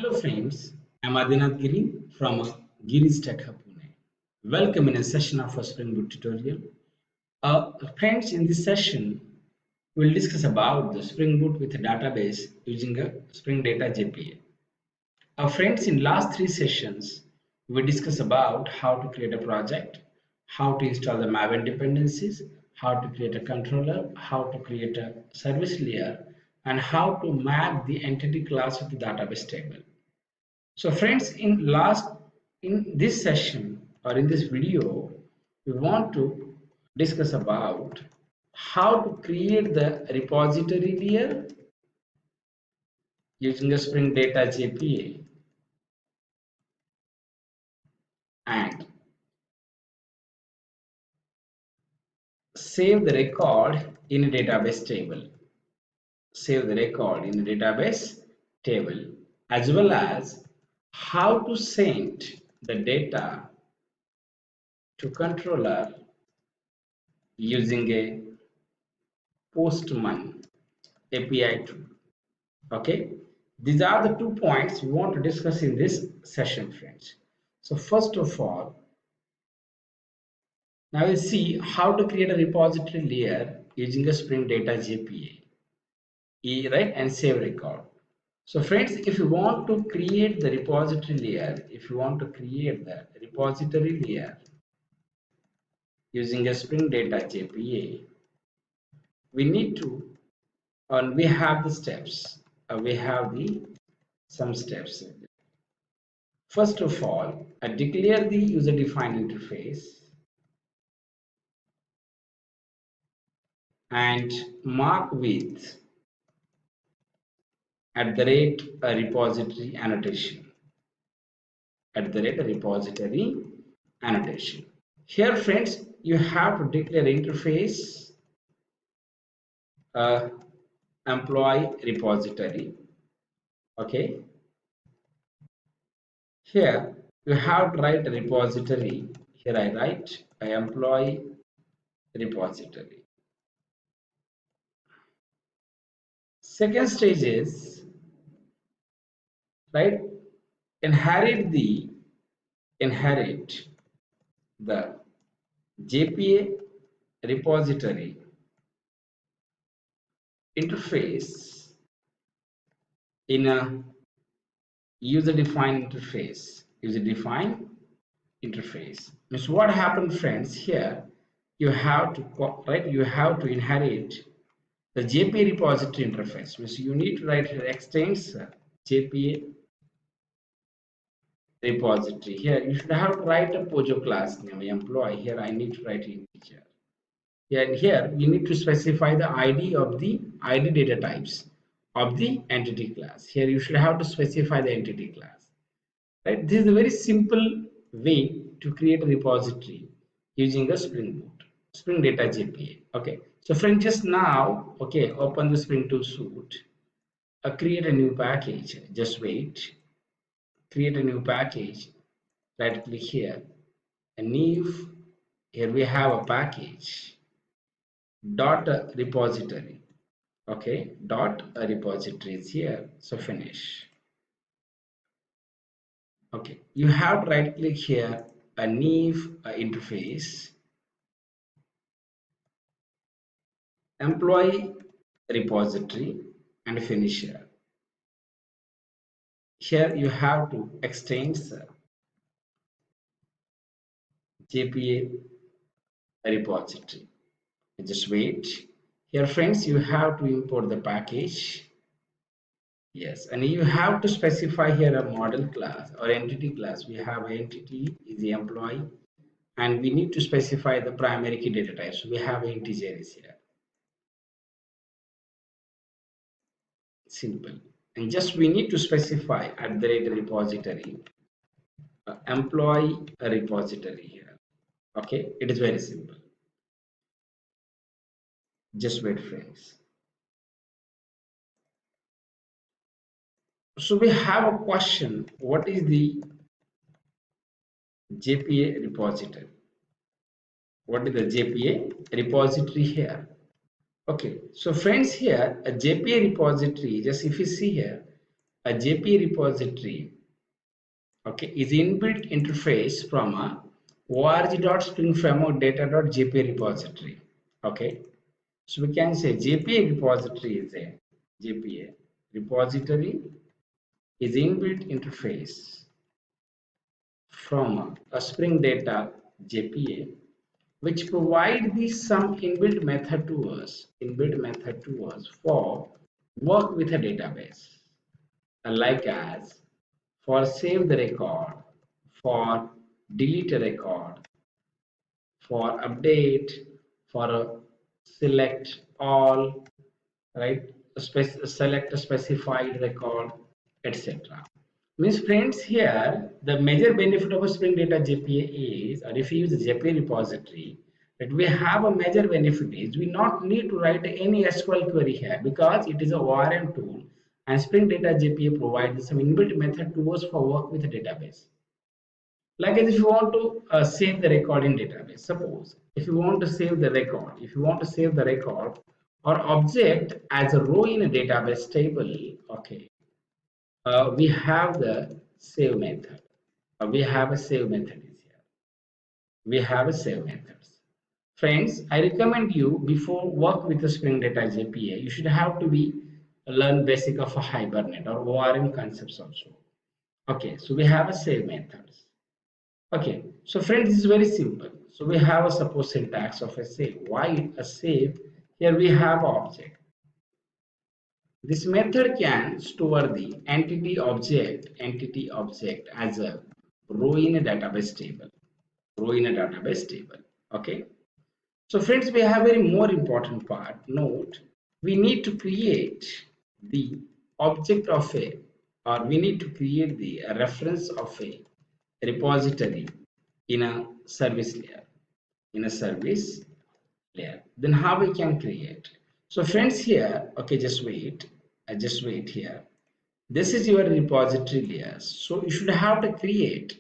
Hello friends, I'm Adinath Giri from Giri's Tech Hub Pune. Welcome in a session of a Spring Boot tutorial. Friends, in this session, we'll discuss about the Spring Boot with a database using a Spring Data JPA. Friends, in last three sessions, we discussed about how to create a project, how to install the Maven dependencies, how to create a controller, how to create a service layer, and how to map the entity class of the database table. So friends, in this session or in this video, we want to discuss about how to create the repository layer using the Spring Data JPA and save the record in a database table. Save the record in a database table, as well as how to send the data to controller using a Postman API tool. Okay, these are the 2 points we want to discuss in this session, friends. So first of all, now we'll see how to create a repository layer using a Spring Data JPA, right, and save record. So friends, if you want to create the repository layer, using a Spring Data JPA, we need to, and we have the steps, we have the some steps. First of all, declare the user-defined interface and mark with @repository annotation. @repository annotation. Here, friends, you have to declare interface employee repository. Okay. Here you have to write a repository. Here I write a employee repository. Second stage is, right, inherit the JPA repository interface in a user-defined interface. Means what happened, friends? Here you have to inherit the JPA repository interface. Means you need to write here extends JPA repository. Here you should have to write a POJO class name employee. Here I need to write integer. And here you need to specify the ID of the ID data types of the entity class. Here you should have to specify the entity class. Right? This is a very simple way to create a repository using a Spring Boot, Spring Data JPA. Okay. So friends, just now, okay, open the Spring Tool Suite, create a new package. Just wait. Create a new package. Right click here, and new. Here we have a package. Dot repository. Okay, dot repository is here. So finish. Okay, you have to right click here, a new interface, employee repository, and finish here. Here you have to extend JPA repository. Just wait. Here, friends, you have to import the package. Yes, and you have to specify here a model class or entity class. We have an entity is the employee, and we need to specify the primary key data type. So we have integers here. Simple. And just we need to specify @repository employee repository here. Okay, it is very simple. Just wait, friends. So we have a question. What is the JPA repository? What is the JPA repository here? Okay, so friends, here a JPA repository, just if you see here, a JPA repository, okay, is inbuilt interface from a org.springframework.data.jpa repository. Okay, so we can say JPA repository is a JPA repository is inbuilt interface from a Spring Data JPA, which provide these some inbuilt method to us for work with a database, like as for save the record, for delete a record, for update, for select all, right? Select a specified record, etc. Means friends, here the major benefit of a Spring Data JPA is, or if you use the JPA repository, that we have a major benefit is we not need to write any SQL query here because it is a ORM tool, and Spring Data JPA provides some inbuilt method tools for work with the database. Like as if you want to save the record in database, suppose if you want to save the record, or object as a row in a database table, okay, we have the save method. We have a save method is here. We have a save methods. Friends, I recommend you before work with the Spring Data JPA, you should have to be learn basic of a Hibernate or ORM concepts also. Okay, so we have a save methods. Okay, so friends, this is very simple. So we have a suppose syntax of a save. Why a save? Here we have object. This method can store the entity object as a row in a database table. Okay. So friends, we have a very more important part. Note, we need to create the object of a, or we need to create the reference of a repository in a service layer. Then how we can create? So friends, here, okay, just wait. Just wait here. This is your repository layer. So you should have to create.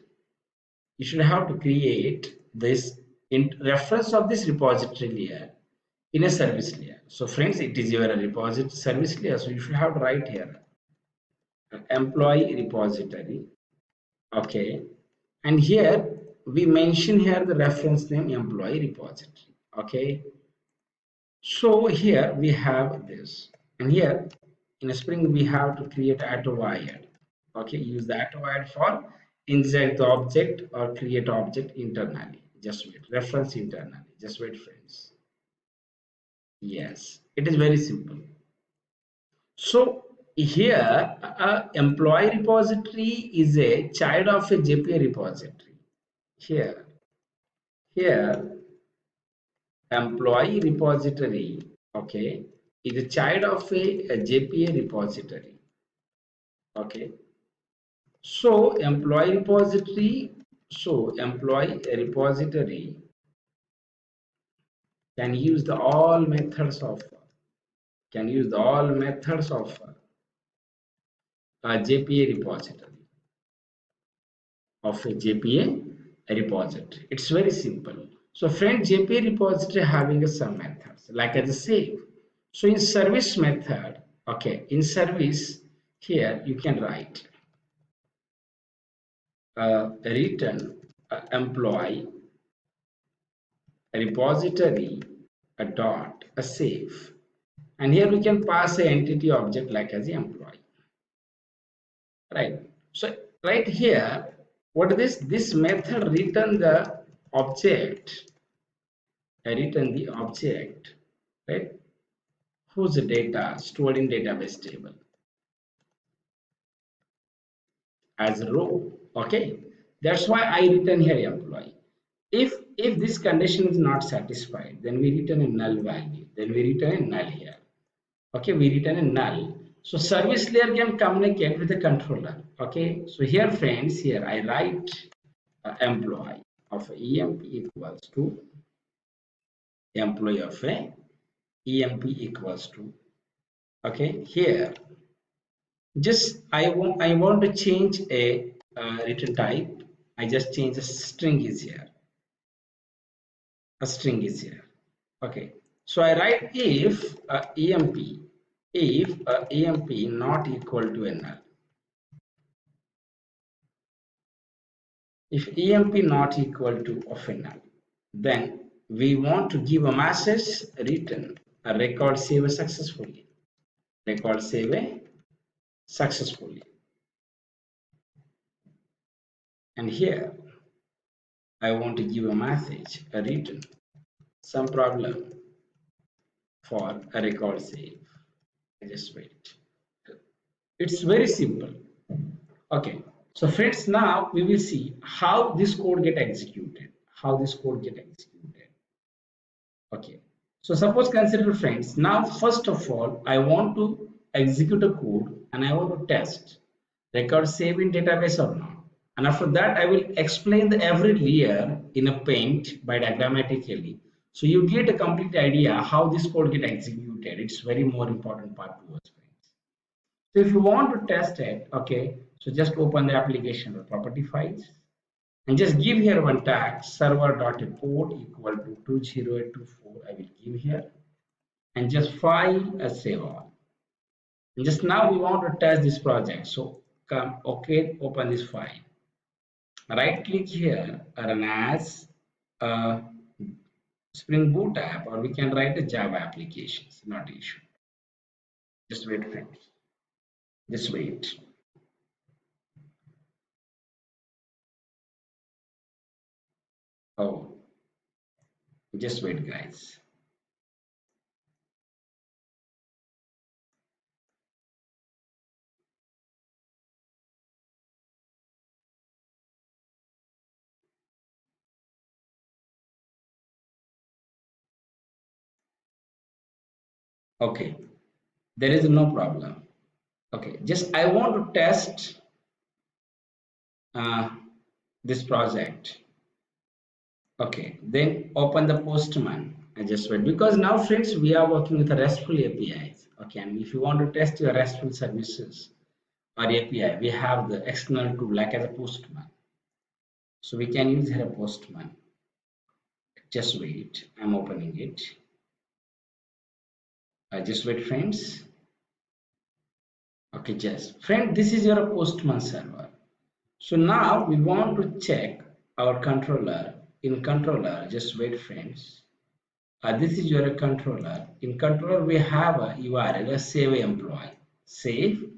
This in reference of this repository layer in a service layer. So friends, it is your repository service layer. So you should have to write here employee repository. Okay, and here we mention here the reference name employee repository. Okay, so here we have this, and here in a Spring we have to create AutoWired. Okay, use the AutoWired for inject the object or create object internally. Just wait, reference internally. Just wait, friends. Yes, it is very simple. So here, employee repository is a child of a JPA repository. Here, employee repository, okay, is a child of a JPA repository. Okay, so employee repository can use the all methods of JPA repository It's very simple. So friend, JPA repository having some methods like as a save. So in service method, okay, in service here you can write return employee repository a dot a save, and here we can pass a entity object like as the employee, right? So right here, what is this method return the object, right, whose data stored in database table as a row. Okay, that's why I return here employee. If this condition is not satisfied, then we return a null value, then we return a null here. Okay, we return a null. So service layer can communicate with the controller. Okay, so here friends, here I write employee of emp equals to employee of a emp equals to, okay, here just I want to change a return type. I just change a string is here. Okay, so I write if emp not equal to a null. If emp not equal to final, then we want to give a message return a record save successfully. Record save successfully. And here I want to give a message a return some problem for a record save. Just wait. It's very simple. Okay. So friends, now we will see how this code get executed. How this code get executed. Okay. So suppose consider friends. Now first of all, I want to execute a code and I want to test record save in database or not. And after that, I will explain the every layer in a paint by diagrammatically. So you get a complete idea how this code get executed. It's very more important part to us, friends. So if you want to test it, okay, so just open the application or property files and just give here one tag server.port equal to 20824. I will give here and just file a save all. And just now we want to test this project. So come, okay, open this file. Right click here, run as a Spring Boot app, or we can write a Java applications, not issue. Just wait, friends. Just wait. Oh, just wait, guys. Okay, there is no problem. Okay, just I want to test uh, this project. Okay, then open the Postman. I just wait because now, friends, we are working with a RESTful APIs. Okay, and if you want to test your RESTful services or API, we have the external tool like as a Postman. So we can use here a Postman. Just wait, I'm opening it. Just wait, friends. Okay, just friend, this is your Postman server. So now we want to check our controller. In controller, just wait, friends. This is your controller. In controller, we have a URL, a save employee. Save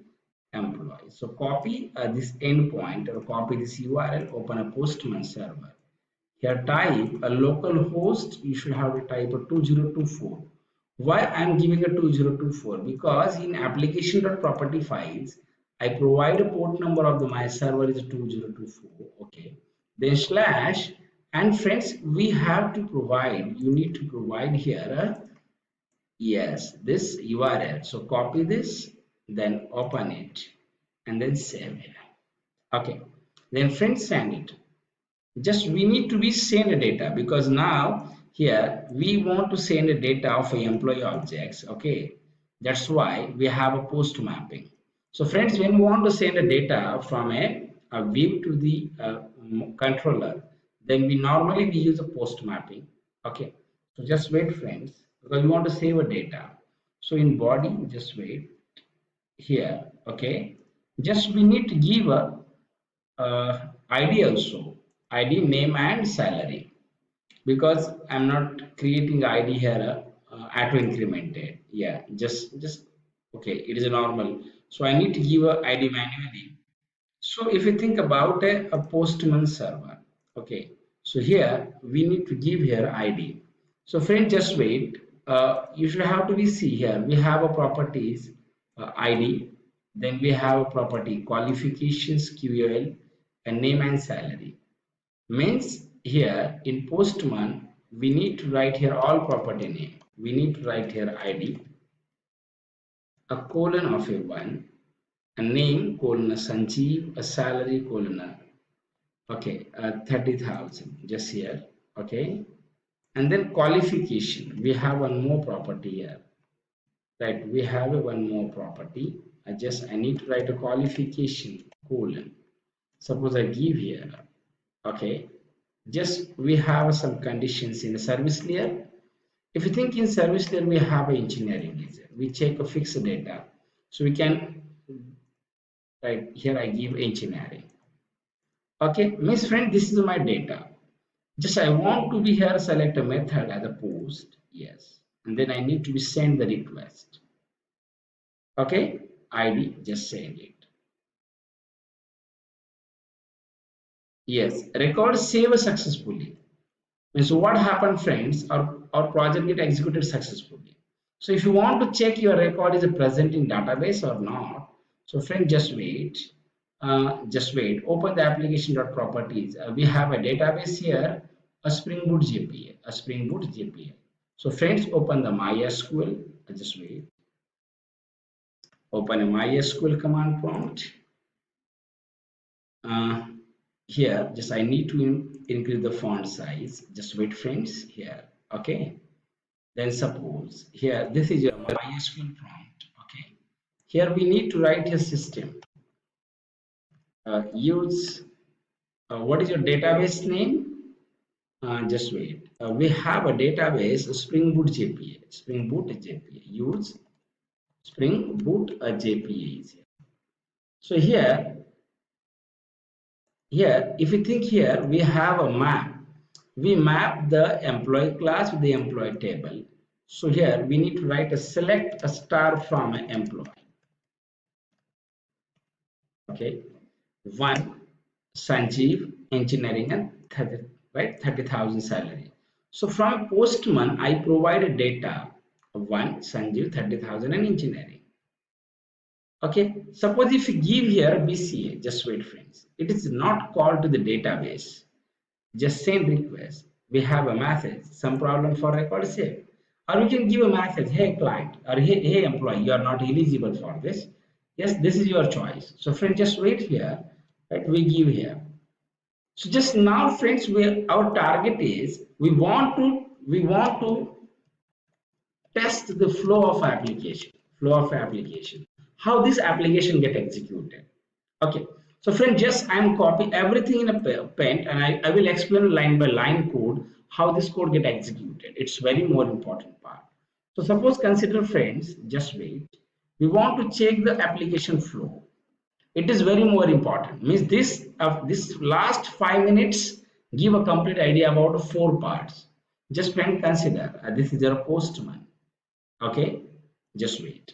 employee. So copy this endpoint or copy this URL, open a Postman server. Here type a local host, you should have to type a 2024. Why I'm giving a 2024? Because in application.property files, I provide a port number of the my server is 2024. Okay. Then slash and friends, we have to provide, you need to provide here a yes, this URL. So copy this, then open it and then save it. Okay. Then friends send it just we need to be send a data because now here we want to send a data of employee objects. Okay, that's why we have a post mapping. So friends, when we want to send a data from a view to the controller, then we use a post mapping. Okay, so just wait, friends, because we want to save a data. So in body, just wait here. Okay, just we need to give a ID also, ID, name and salary, because I'm not creating ID here auto incremented. Yeah, just okay, it is a normal. So I need to give a ID manually. So if you think about a Postman server, okay, so here we need to give here ID. So friend, just wait. You should have to be see here. We have a properties ID, then we have a property qualifications QOL and name and salary. Means here in Postman we need to write here all property name. We need to write here ID, a colon of a one, a name colon a Sanjeev, a salary colon a okay 30,000 just here. Okay, and then qualification we have one more property here, right? We have a one more property. I need to write a qualification colon, suppose I give here. Okay, just we have some conditions in the service layer. If you think in service layer we have a engineering layer, we check a fixed data, so we can right here I give engineering. Okay, Miss Friend, this is my data. Just I want to be here, select a method as a post. Yes. And then I need to be send the request. Okay, ID, just send it. Yes, record save successfully. Means what happened, friends? Our project get executed successfully. So if you want to check your record is present in database or not, so friend, just wait. Just wait. Open the application.properties. We have a database here, a Spring Boot JPA, a Spring Boot JPA. So friends, open the MySQL. Just wait. Open a MySQL command prompt. Uh, Here, just I need to increase the font size. Just wait, friends. Here, okay. Then suppose here, this is your MySQL prompt. Okay. Here we need to write a system. Use what is your database name? Just wait. We have a database, Spring Boot JPA. Spring Boot JPA. Use Spring Boot JPA is here. So here, if you think here, we have a map. We map the employee class with the employee table. So here we need to write a select a star from an employee. Okay, one Sanjeev engineering and 30, right, 30,000 salary. So from Postman, I provided data of one Sanjeev 30,000 and engineering. Okay, suppose if you give here BCA, just wait, friends. It is not called to the database. Just send request. We have a message, some problem for record save. Or we can give a message, hey client, or hey employee, you are not eligible for this. Yes, this is your choice. So friend, just wait here, right? We give here. So just now, friends, our target is we want to test the flow of application, how this application get executed. Okay, so friend, just I'm copy everything in a pen, and I will explain line by line code how this code get executed. It's very more important part. So suppose, consider, friends, just wait, we want to check the application flow. It is very more important, means this last 5 minutes give a complete idea about four parts. Just friend, consider this is your Postman. Okay, just wait.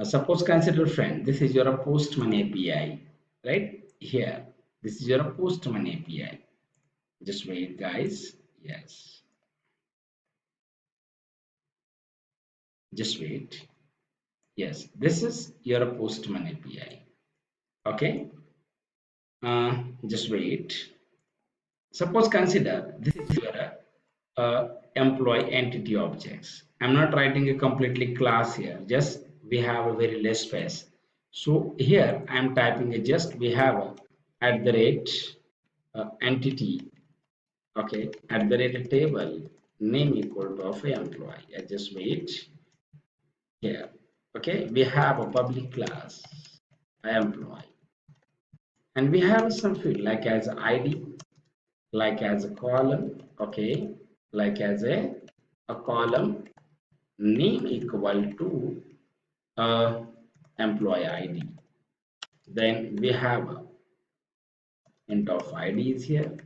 Suppose, consider, friend, this is your Postman API, right here. This is your Postman API. Just wait, guys. Yes, just wait. Yes, this is your Postman API. Okay, just wait. Suppose, consider this is your employee entity objects. I'm not writing a completely class here. Just we have a very less space. So here I'm typing a just we have a at the rate entity. Okay, at the rate table name equal to of a employee. I just wait here. Okay, we have a public class employee, and we have some field like as ID, like as a column. Okay, like as a column name equal to employee ID. Then we have int of ID is here,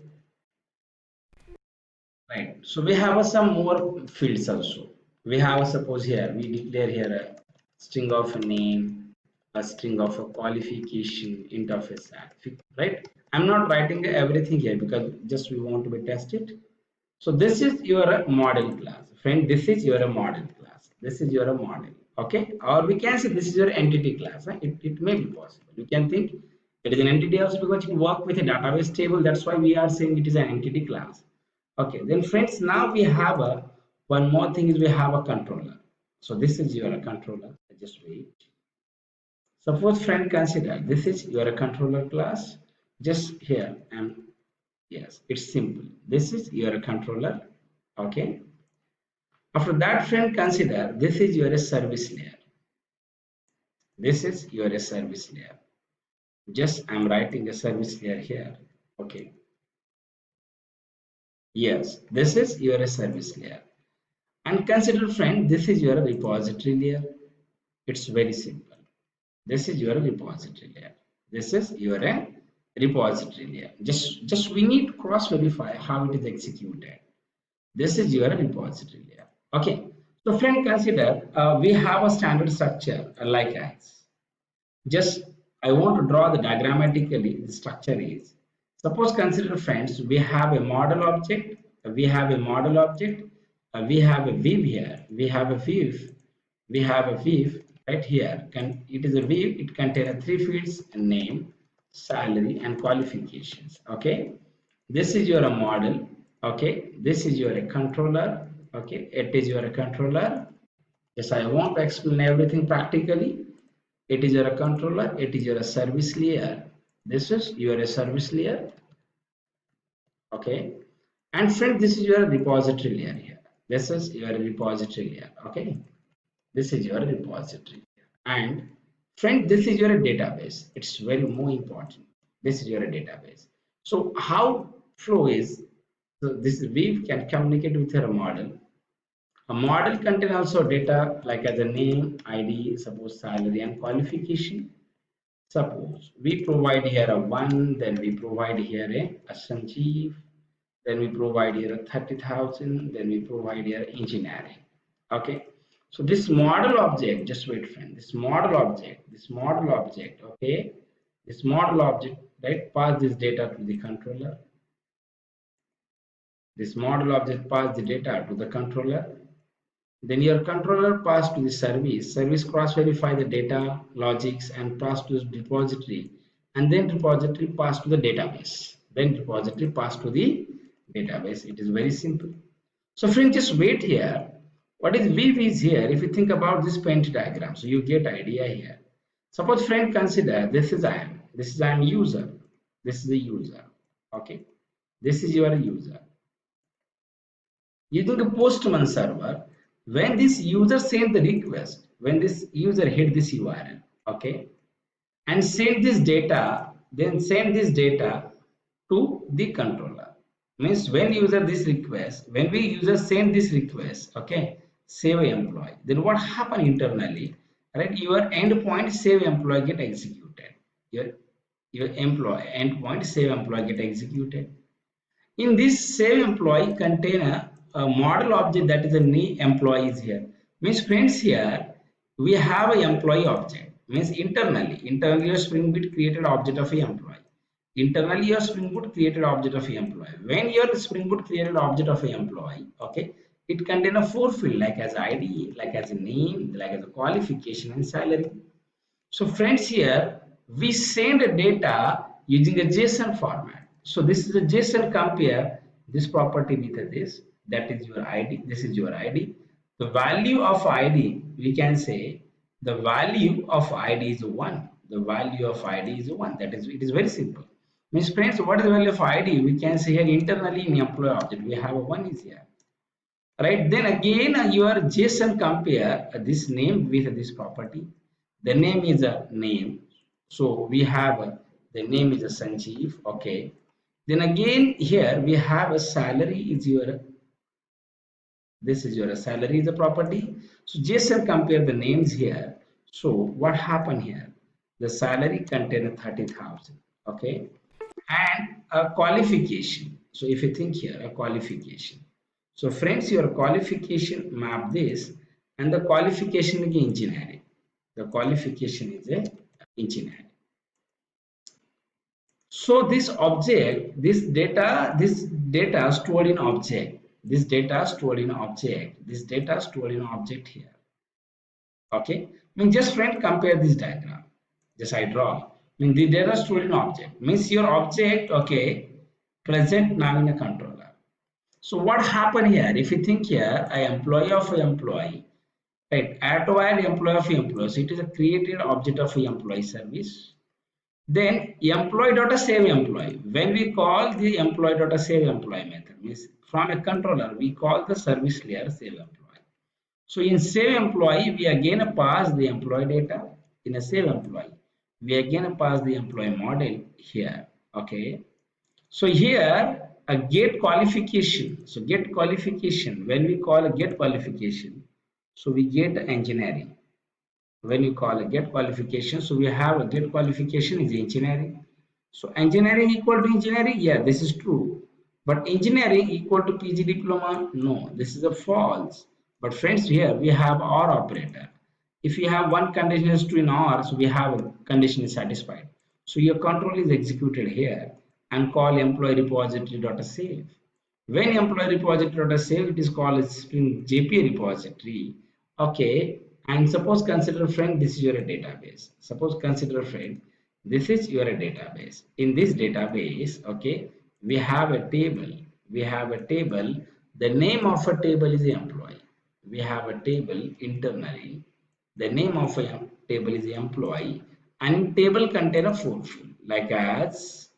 right? So we have some more fields also. We have, suppose here we declare here a string of a name, a string of a qualification, int of a sat, right? I'm not writing everything here because just we want to be tested. So this is your model class, friend. This is your model class. This is your model. Okay, or we can say this is your entity class. Right? It may be possible. You can think it is an entity also because you work with a database table. That's why we are saying it is an entity class. Okay, then friends, now we have a one more thing is we have a controller. So this is your controller. Just wait. Suppose, friend, consider this is your controller class. Just here and yes, it's simple. This is your controller. Okay. After that, friend, consider this is your service layer. This is your service layer. Just I'm writing a service layer here. Okay. Yes, this is your service layer. And consider, friend, this is your repository layer. It's very simple. This is your repository layer. This is your repository layer. Just we need to cross verify how it is executed. This is your repository layer. Okay. So friend, consider we have a standard structure like as. Just I want to draw the diagrammatically the structure is. Suppose consider friends, we have a model object, we have a model object, we have a view here, we have a view, we have a view right here. It is a view, it contains three fields: name, salary, and qualifications. Okay, this is your model. Okay, this is your controller. Okay, it is your controller. Yes, I want to explain everything practically. It is your controller, it is your service layer. This is your service layer. Okay, and friend, this is your repository layer here. This is your repository layer. Okay, this is your repository, and friend, this is your database. It's very more important. This is your database. So how flow is, so this we can communicate with your model. A model contains also data like as a name, ID, suppose salary, and qualification. Suppose we provide here a 1, then we provide here a Sanjeev, then we provide here a 30,000, then we provide here engineering. Okay. So this model object, just wait friend, this model object, okay, this model object, right, pass this data to the controller. This model object pass the data to the controller. Then your controller pass to the service cross verify the data logics and pass to the repository, and then repository pass to the database. Then repository pass to the database. It is very simple. So friends, just wait here. What is Weave is here? If you think about this paint diagram, so you get idea here. Suppose friend, consider this is I am user. This is the user. Okay. This is your user. Using a Postman server, when this user send the request, when this user hit this URL, okay, and send this data, then send this data to the controller. Means when user this request, when we user send this request, okay, save employee, then what happen internally, right? Your endpoint save employee get executed. Your employee endpoint save employee get executed. In this save employee contain a model object that is a new employee is here. Means friends, here we have a employee object. Means internally your Spring Boot created object of a employee. Internally your Spring Boot created object of a employee. When your Spring Boot created object of a employee, okay, it contain a 4 field like as ID, like as a name, like as a qualification and salary. So friends, here we send data using a JSON format. So this is a JSON compare this property with this. That is your ID. This is your ID. The value of ID, we can say the value of ID is 1. The value of ID is 1. That is, it is very simple. Means friends, what is the value of ID? We can say here internally in employee object we have a 1 is here. Right, then again your JSON compare this name with this property. The name is a name, so we have the name is a Sanjeev. Okay, then again here we have a salary is your, this is your salary is a property. So JSON compare the names here. So what happened here, the salary contain 30,000. Okay, and a qualification. So if you think here a qualification, so friends, your qualification map this, and the qualification is engineering. The qualification is a engineering. So this object, this data stored in object, this data stored in object, this data stored in object here. Okay, I mean just friend compare this diagram. Just I draw. I mean the data stored in object means your object, okay, present now in a controller. So what happened here? If you think here, a employee of an employee, right? Acquired employee of employee. So it is a created object of employee service. Then employee data save employee. When we call the employee data save employee method, means from a controller, we call the service layer save employee. So in save employee, we again pass the employee data. In a save employee, we again pass the employee model here. Okay. So here a get qualification. So get qualification, when we call a get qualification, so we get engineering. when you call a get qualification, so we have a get qualification is engineering. So engineering equal to engineering, yeah, this is true. But engineering equal to PG diploma, no, this is a false. But friends, here we have OR operator. If you have one condition is true in OR, so we have a condition is satisfied. So your control is executed here and call employee repository dot save. When employee repository dot save, it is called as string JPA repository. Okay, and suppose consider friend this is your database. Suppose consider friend this is your database. In this database, okay, we have a table. We have a table. The name of a table is employee. We have a table internally. The name of a table is employee, and table contain a full field like as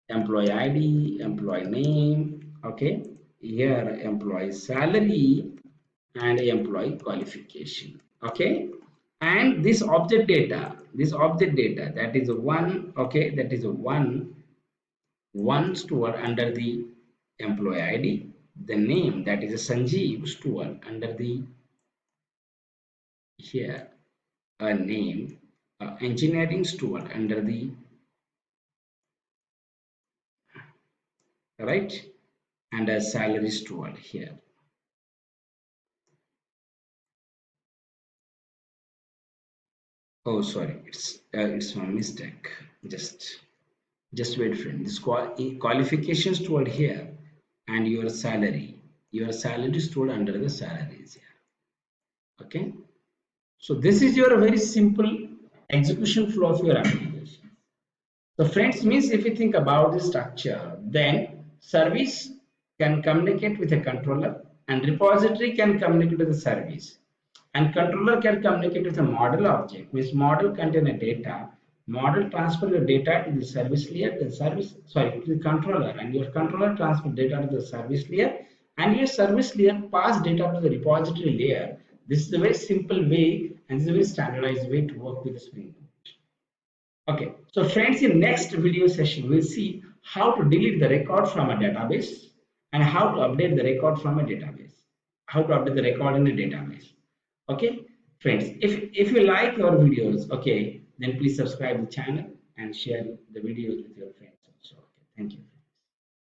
employee ID, employee name, okay, here employee salary and employee qualification, okay, and this object data that is a one, okay, that is a one stored under the employee ID, the name that is a Sanjeev stored under the here a name, engineering stored under the right, and a salary stored here. Oh, sorry, it's my mistake. Just wait, friend. This qualification stored here, and your salary. Your salary stored under the salaries here. Okay. So this is your very simple execution flow of your application. So friends, means if you think about the structure, then service can communicate with a controller, and repository can communicate with the service, and controller can communicate with a model object, means model contain a data, model transfer your data to the service layer, the service, sorry, to the controller, and your controller transfer data to the service layer, and your service layer pass data to the repository layer. This is a very simple way, and this is a very standardized way to work with the Spring Boot. Okay, so friends, in next video session, we'll see how to delete the record from a database and how to update the record from a database. How to update the record in a database. Okay, friends, if you like our videos, okay, then please subscribe the channel and share the videos with your friends also. Okay, thank you.